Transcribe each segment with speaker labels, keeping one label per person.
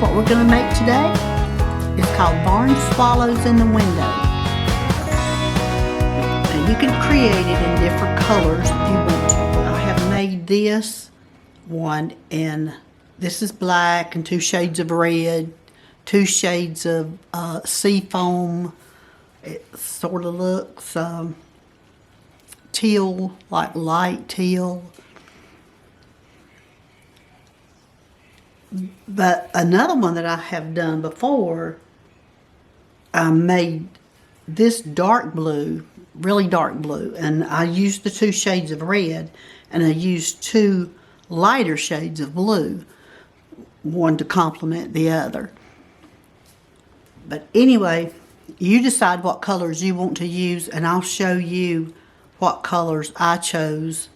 Speaker 1: what we're going to make today? It's called Barn Swallows in the Window. And you can create it in different colors if you want to. I have made this one in, this is black and 2 shades of red, 2 shades of seafoam. It sort of looks teal, like light teal. But another one that I have done before, I made this dark blue, really dark blue, and I used the 2 shades of red, and I used 2 lighter shades of blue, one to complement the other. But anyway, you decide what colors you want to use, and I'll show you what colors I chose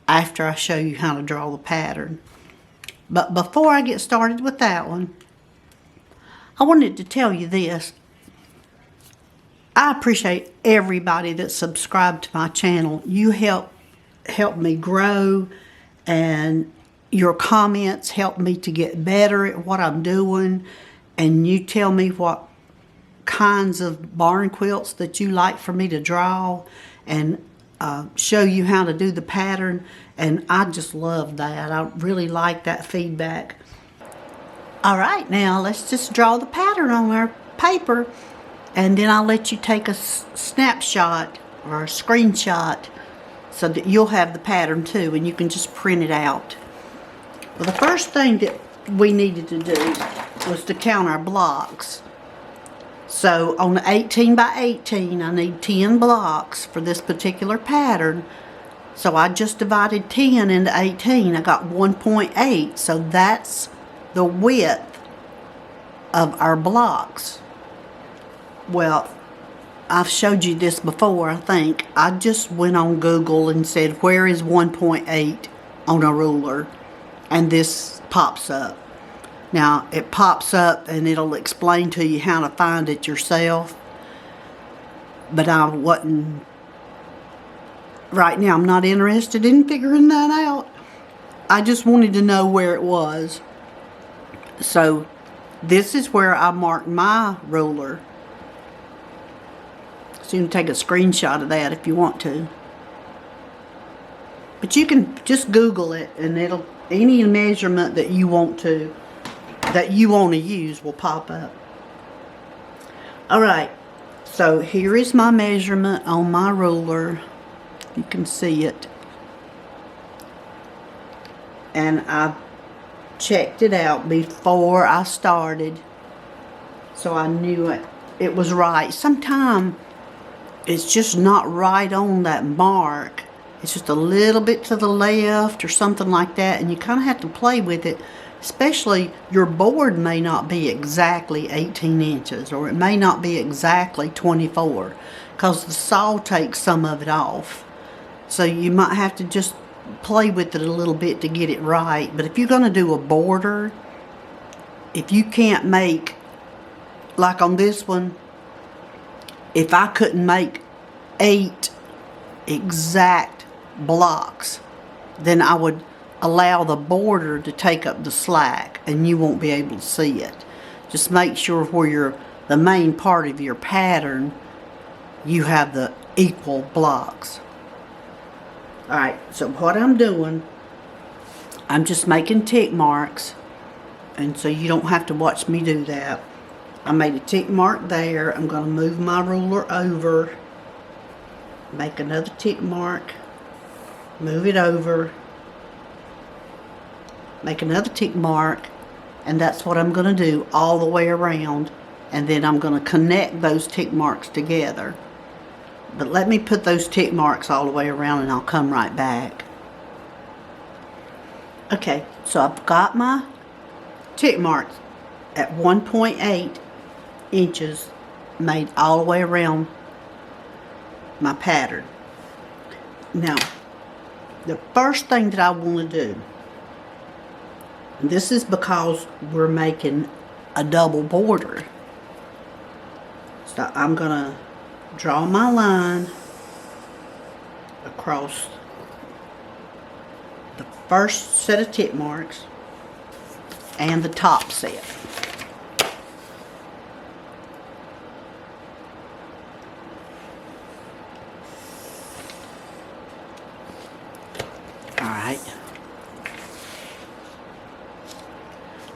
Speaker 1: after I show you how to draw the pattern. But before I get started with that one, I wanted to tell you this. I appreciate everybody that's subscribed to my channel. You help me grow, and your comments help me to get better at what I'm doing, and you tell me what kinds of barn quilts that you like for me to draw and show you how to do the pattern, and I just love that. I really like that feedback. All right, now let's just draw the pattern on our paper, and then I'll let you take a snapshot or a screenshot so that you'll have the pattern too, and you can just print it out. Well, the first thing that we needed to do was to count our blocks. So on the 18 by 18, I need 10 blocks for this particular pattern. So I just divided 10 into 18. I got 1.8. So that's the width of our blocks. Well, I've showed you this before, I think. I just went on Google and said, where is 1.8 on a ruler? And this pops up. Now, it pops up and it'll explain to you how to find it yourself. But I wasn't, right now I'm not interested in figuring that out. I just wanted to know where it was. So, this is where I marked my ruler. So you can take a screenshot of that if you want to. But you can just Google it, and it'll, any measurement that you want to use will pop up. Alright, so here is my measurement on my ruler. You can see it. And I checked it out before I started, so I knew it was right. Sometimes it's just not right on that mark. It's just a little bit to the left or something like that, and you kind of have to play with it. Especially your board may not be exactly 18 inches, or it may not be exactly 24, because the saw takes some of it off. So you might have to just play with it a little bit to get it right. But if you're going to do a border, if you can't make, like on this one, if I couldn't make 8 exact blocks, then I would allow the border to take up the slack, and you won't be able to see it. Just make sure where the main part of your pattern, you have the equal blocks. Alright, so what I'm doing, I'm just making tick marks, and so you don't have to watch me do that. I made a tick mark there. I'm going to move my ruler over, make another tick mark, move it over, make another tick mark, and that's what I'm going to do all the way around, and then I'm going to connect those tick marks together. But let me put those tick marks all the way around, and I'll come right back. Okay, so I've got my tick marks at 1.8 inches made all the way around my pattern. Now, the first thing that I want to do, and this is because we're making a double border. So I'm going to draw my line across the first set of tick marks and the top set.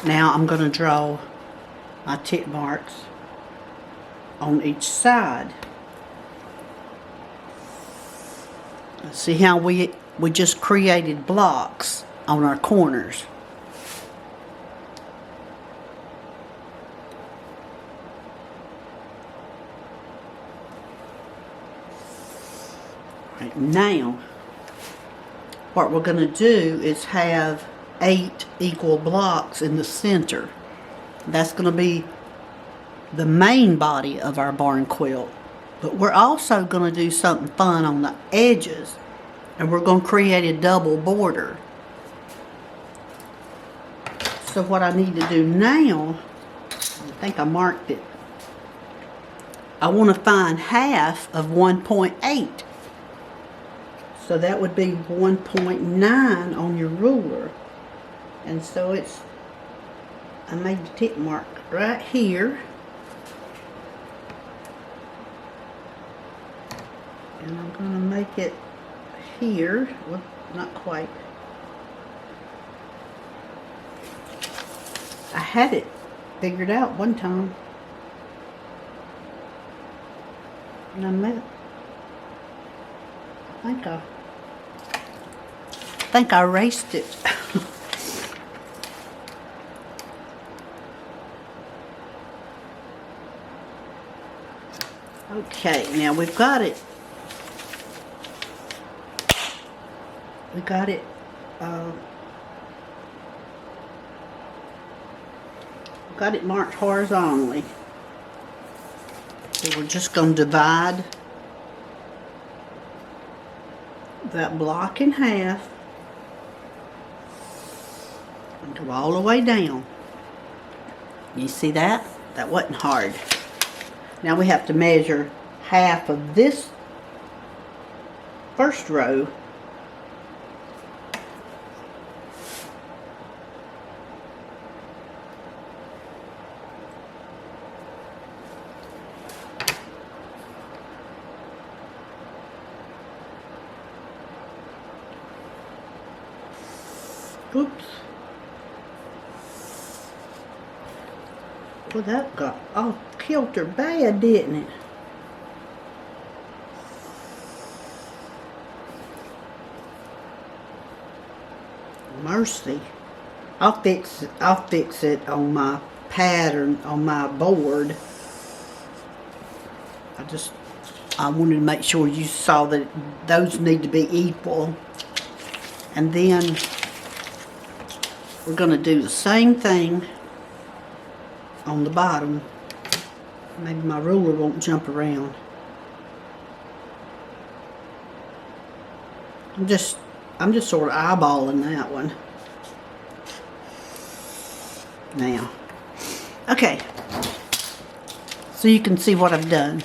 Speaker 1: Now I'm going to draw my tick marks on each side. See how we just created blocks on our corners. Right, now what we're going to do is have 8 equal blocks in the center. That's going to be the main body of our barn quilt. But we're also going to do something fun on the edges, and we're going to create a double border. So what I need to do now, I think I marked it, I want to find half of 1.8. So that would be 1.9 on your ruler. And so it's, I made the tick mark right here. And I'm going to make it here. Well, not quite. I had it figured out one time. And I think I erased it. Okay, now we've got it. We got it. Got it marked horizontally. So we're just going to divide that block in half and go all the way down. You see that? That wasn't hard. Now we have to measure half of this first row. Oops. Well, that got off kilter bad, didn't it? Mercy. I'll fix it on my pattern on my board. I wanted to make sure you saw that those need to be equal. And then we're going to do the same thing on the bottom. Maybe my ruler won't jump around. I'm just sort of eyeballing that one. Now, okay. So you can see what I've done.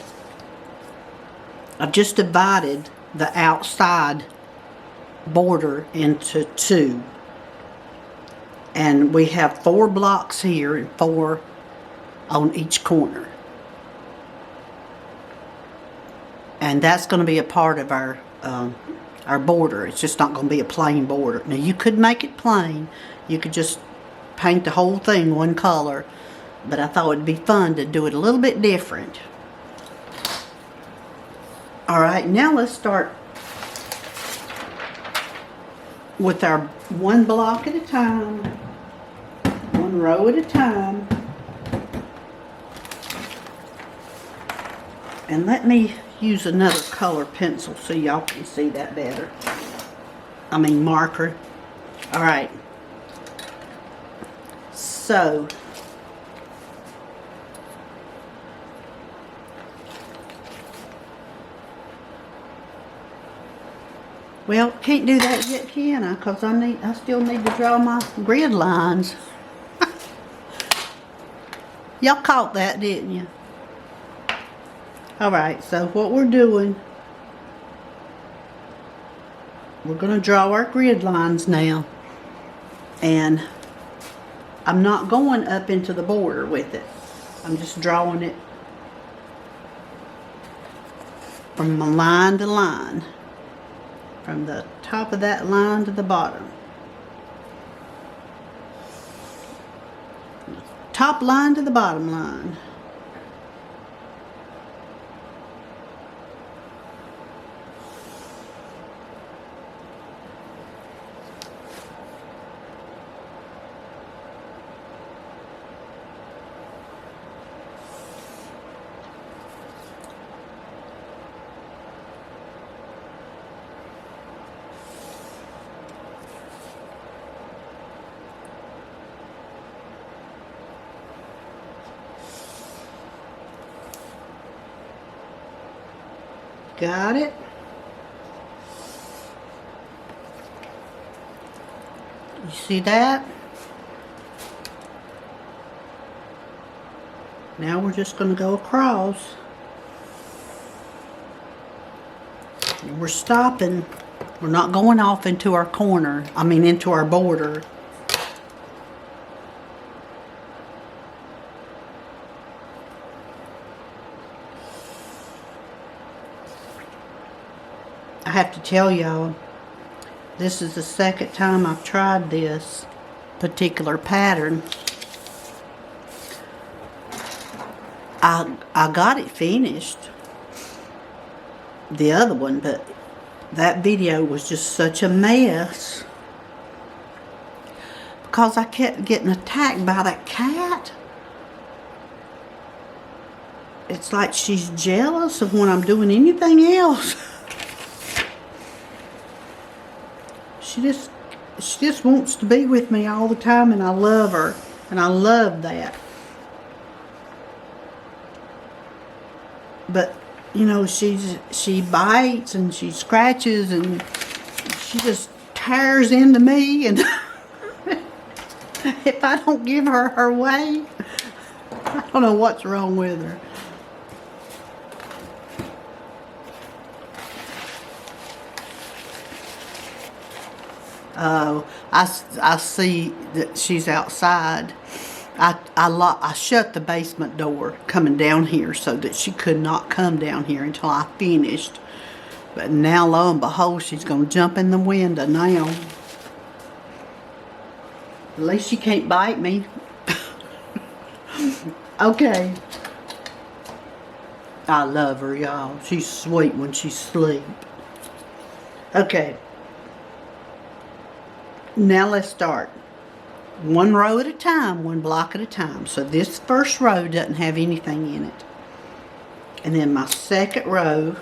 Speaker 1: I've just divided the outside border into 2. And we have 4 blocks here and 4 on each corner. And that's going to be a part of our border. It's just not going to be a plain border. Now you could make it plain. You could just paint the whole thing one color. But I thought it'd be fun to do it a little bit different. Alright, now let's start with our one block at a time, one row at a time. And let me use another color pencil so y'all can see that better. I mean marker. Alright. So well, can't do that yet, can I? Because I still need to draw my grid lines. Y'all caught that, didn't you? Alright, so what we're doing, we're going to draw our grid lines now. And I'm not going up into the border with it. I'm just drawing it from line to line. From the top of that line to the bottom. top line to the bottom line. Got it? You see that? Now we're just going to go across. And we're stopping. We're not going off into our corner. I mean into our border. I have to tell y'all, this is the second time I've tried this particular pattern. I got it finished, the other one, but that video was just such a mess because I kept getting attacked by that cat. It's like she's jealous of when I'm doing anything else. She just wants to be with me all the time, and I love her, and I love that. But you know, she bites and she scratches and she just tears into me, and if I don't give her her way, I don't know what's wrong with her. I see that she's outside. I shut the basement door coming down here so that she could not come down here until I finished. But now, lo and behold, she's going to jump in the window now. At least she can't bite me. Okay. I love her, y'all. She's sweet when she's asleep. Okay. Now let's start. One row at a time, one block at a time. So this first row doesn't have anything in it. And then my second row,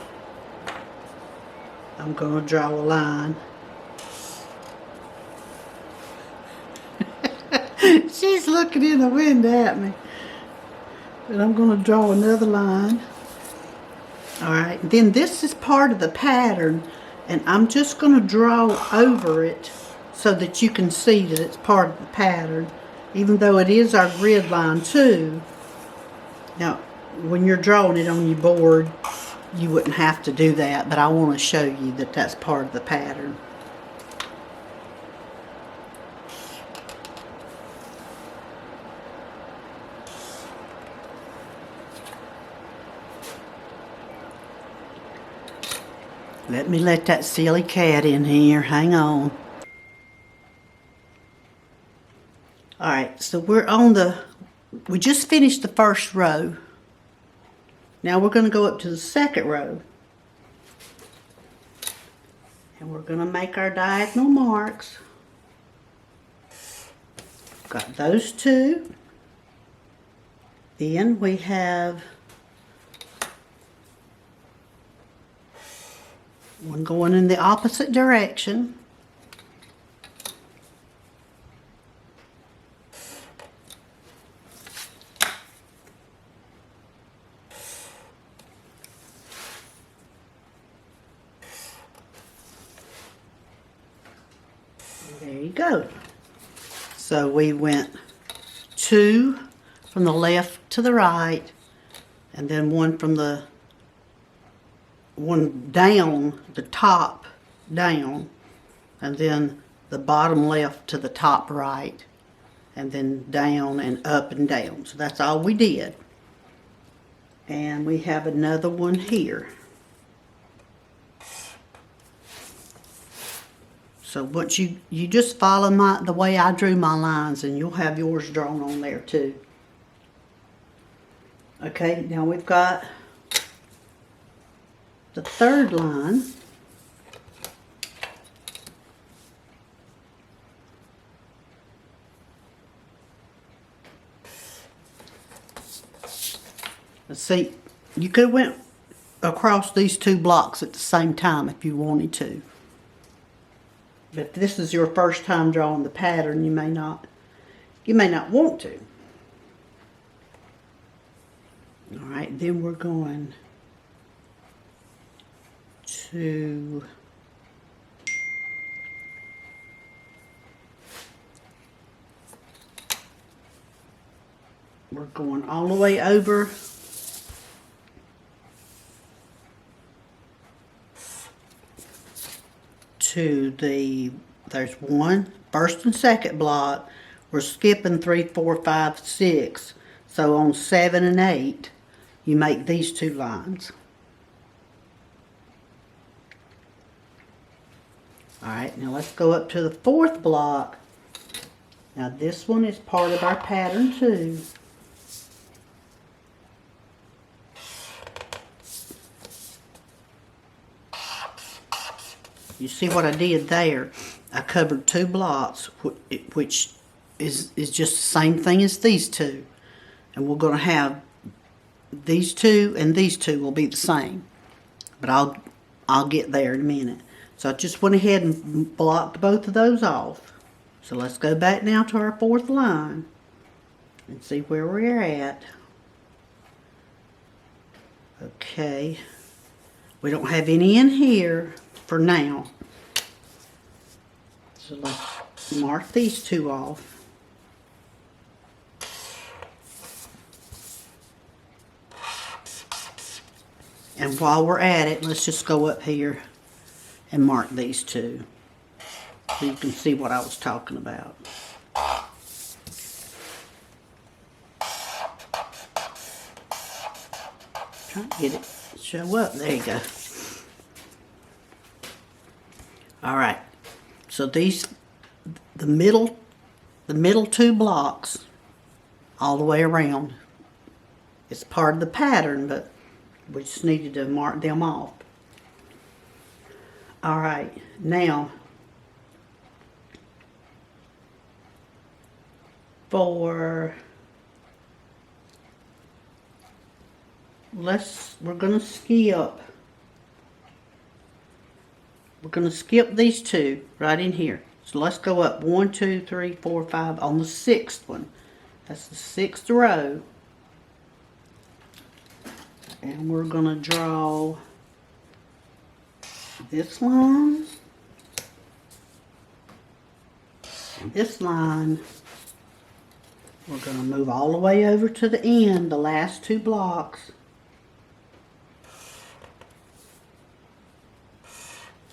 Speaker 1: I'm going to draw a line. She's looking in the window at me. And I'm going to draw another line. Alright, then this is part of the pattern, and I'm just going to draw over it so that you can see that it's part of the pattern, even though it is our grid line too. Now, when you're drawing it on your board, you wouldn't have to do that, but I want to show you that that's part of the pattern. Let me let that silly cat in here. Hang on. Alright, so we just finished the first row. Now we're going to go up to the second row. And we're going to make our diagonal marks. Got those two. Then we have one going in the opposite direction. There you go. So we went two from the left to the right, and then one down, the top down, and then the bottom left to the top right, and then down and up and down. So that's all we did. And we have another one here. So once you just follow the way I drew my lines, and you'll have yours drawn on there too. Okay, now we've got the third line. Let's see, you could have went across these two blocks at the same time if you wanted to. But if this is your first time drawing the pattern, you may not want to. All right, then we're going to all the way over to there's one, first and second block. We're skipping 3, 4, 5, 6. So on 7 and 8, you make these two lines. Alright, now let's go up to the fourth block. Now this one is part of our pattern too. You see what I did there? I covered two blocks, which is just the same thing as these two. And we're going to have these two and these two will be the same. But I'll get there in a minute. So I just went ahead and blocked both of those off. So let's go back now to our fourth line and see where we're at. Okay. We don't have any in here for now. So let's mark these two off. And while we're at it, let's just go up here and mark these two so you can see what I was talking about. Trying to get it to show up. There you go. Alright, so these, the middle two blocks all the way around, it's part of the pattern, but we just needed to mark them off. Alright, now we're gonna skip. We're gonna skip these two right in here. So let's go up 1, 2, 3, 4, 5 on the sixth one. That's the sixth row. And we're gonna draw this line. And this line. We're gonna move all the way over to the end, the last two blocks.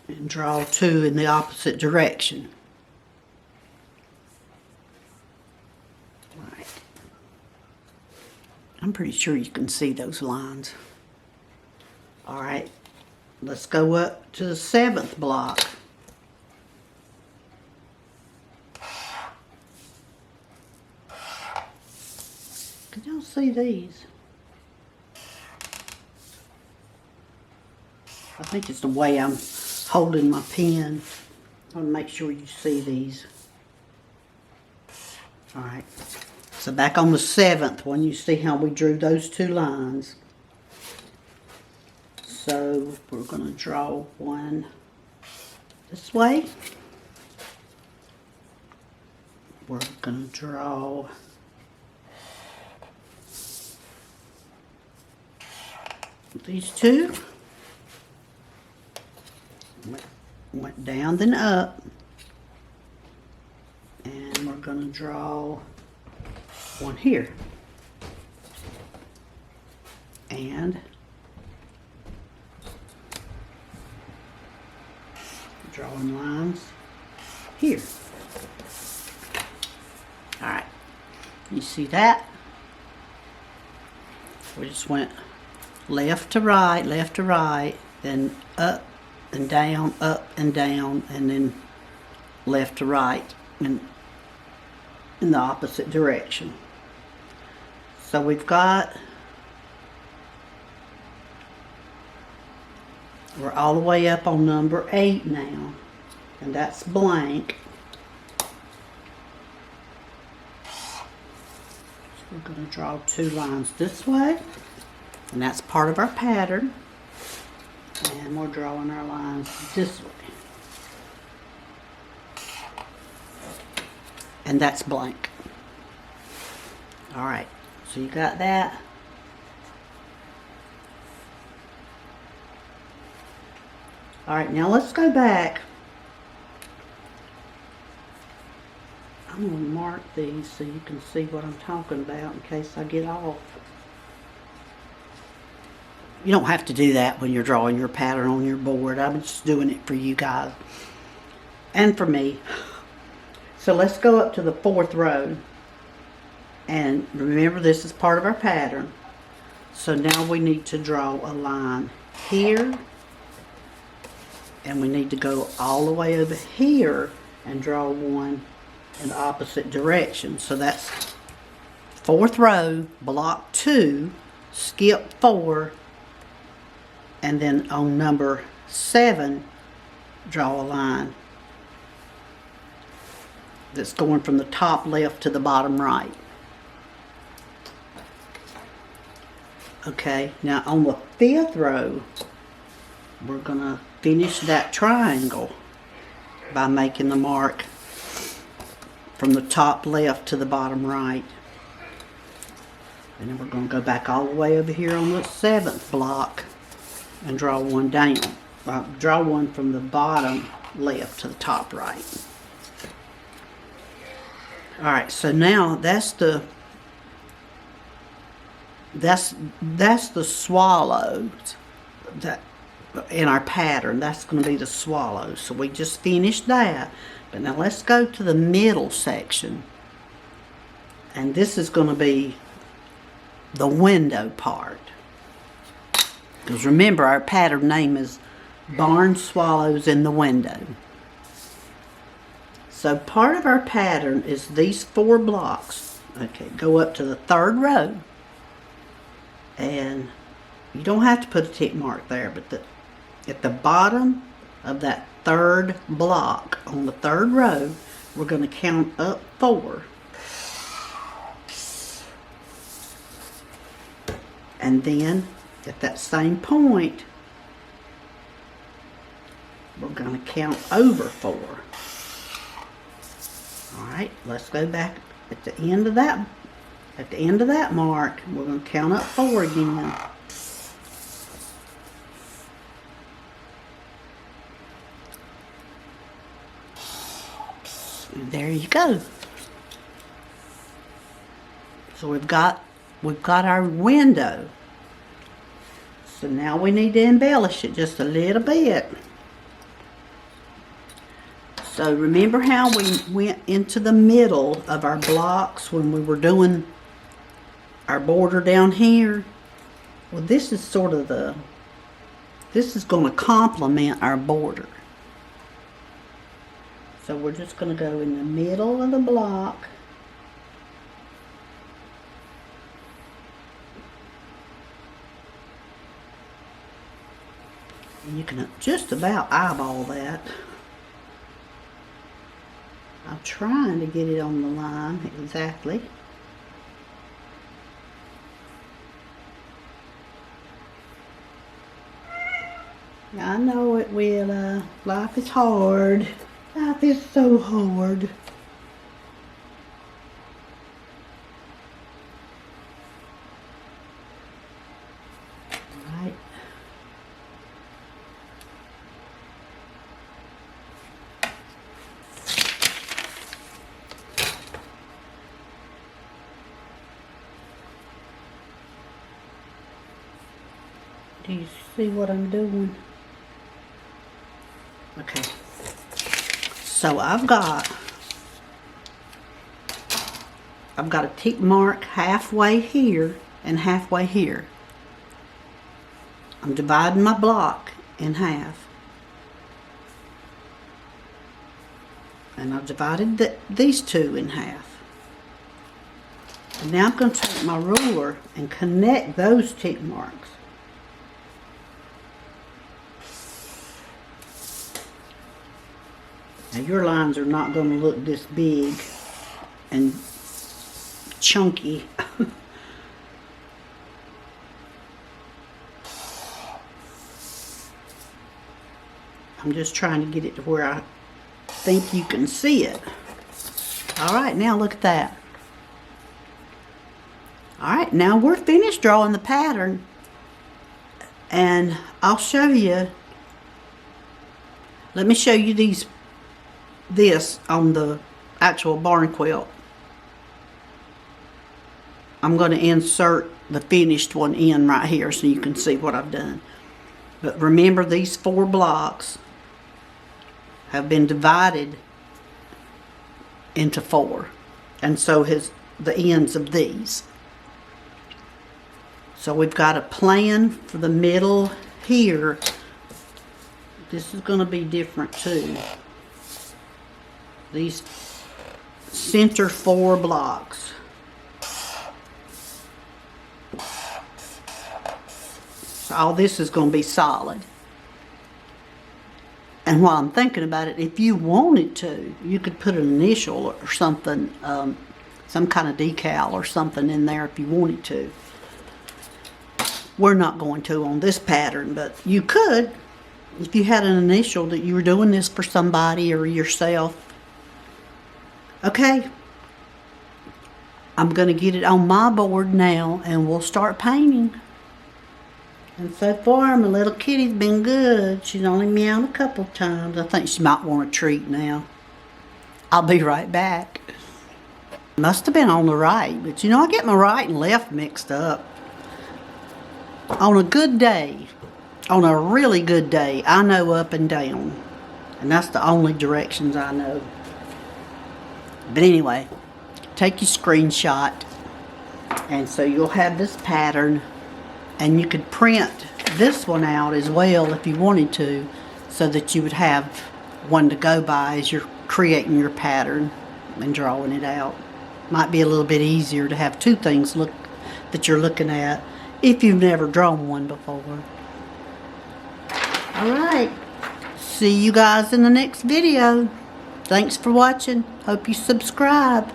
Speaker 1: And draw two in the opposite direction. Right. I'm pretty sure you can see those lines. Alright, let's go up to the seventh block. Can y'all see these? I think it's the way I'm holding my pen. I want to make sure you see these. Alright, so back on the seventh one, you see how we drew those two lines. So we're going to draw one this way. We're going to draw these two. Went down then up, and we're going to draw one here, and drawing lines here. Alright, you see that? We just went left to right, then up and down, up and down, and then left to right in the opposite direction. So we've got We're all the way up on number 8 now, and that's blank. So we're going to draw 2 lines this way, and that's part of our pattern. And we're drawing our lines this way. And that's blank. Alright, so you got that. Alright, now let's go back. I'm going to mark these so you can see what I'm talking about in case I get off. You don't have to do that when you're drawing your pattern on your board. I'm just doing it for you guys and for me. So let's go up to the 4th row. And remember, this is part of our pattern. So now we need to draw a line here. And we need to go all the way over here and draw one in the opposite direction. So that's 4th row, block 2, skip 4, and then on number 7, draw a line that's going from the top left to the bottom right. Okay, now on the 5th row, we're going to finish that triangle by making the mark from the top left to the bottom right. And then we're going to go back all the way over here on the 7th block and draw one down. Draw one from the bottom left to the top right. Alright, so now that's the swallows that in our pattern. That's going to be the swallows. So we just finished that. But now let's go to the middle section. And this is going to be the window part. Because remember, our pattern name is Barn Swallows in the Window. So part of our pattern is these 4 blocks. Okay, go up to the 3rd row. And you don't have to put a tick mark there, but at the bottom of that 3rd block on the 3rd row, we're going to count up 4. And then at that same point, we're going to count over 4. Alright, let's go back at the end of that. At the end of that mark, we're going to count up 4 again. And there you go. So we've got our window. So now we need to embellish it just a little bit. So remember how we went into the middle of our blocks when we were doing our border down here? Well, this is sort of this is going to complement our border. So we're just going to go in the middle of the block. And you can just about eyeball that. I'm trying to get it on the line exactly. I know it will. Life is hard. Life is so hard. Right. Do you see what I'm doing? Okay. So I've got a tick mark halfway here and halfway here. I'm dividing my block in half. And I've divided these 2 in half. And now I'm going to take my ruler and connect those tick marks. Now your lines are not going to look this big and chunky. I'm just trying to get it to where I think you can see it. Alright, now look at that. Alright, now we're finished drawing the pattern. And I'll show you. Let me show you this on the actual barn quilt. I'm going to insert the finished one in right here so you can see what I've done. But remember, these 4 blocks have been divided into 4, and so has the ends of these. So we've got a plan for the middle here. This is going to be different too. These center 4 blocks. So all this is going to be solid. And while I'm thinking about it, if you wanted to, you could put an initial or something, some kind of decal or something in there if you wanted to. We're not going to on this pattern, but you could if you had an initial that you were doing this for somebody or yourself. Okay, I'm going to get it on my board now and we'll start painting. And so far, my little kitty's been good. She's only meowed a couple times. I think she might want a treat now. I'll be right back. Must have been on the right, but you know, I get my right and left mixed up. On a good day, on a really good day, I know up and down. And that's the only directions I know. But anyway, take your screenshot. And so you'll have this pattern. And you could print this one out as well if you wanted to, so that you would have one to go by as you're creating your pattern and drawing it out. Might be a little bit easier to have 2 things that you're looking at if you've never drawn one before. Alright, see you guys in the next video. Thanks for watching. Hope you subscribe.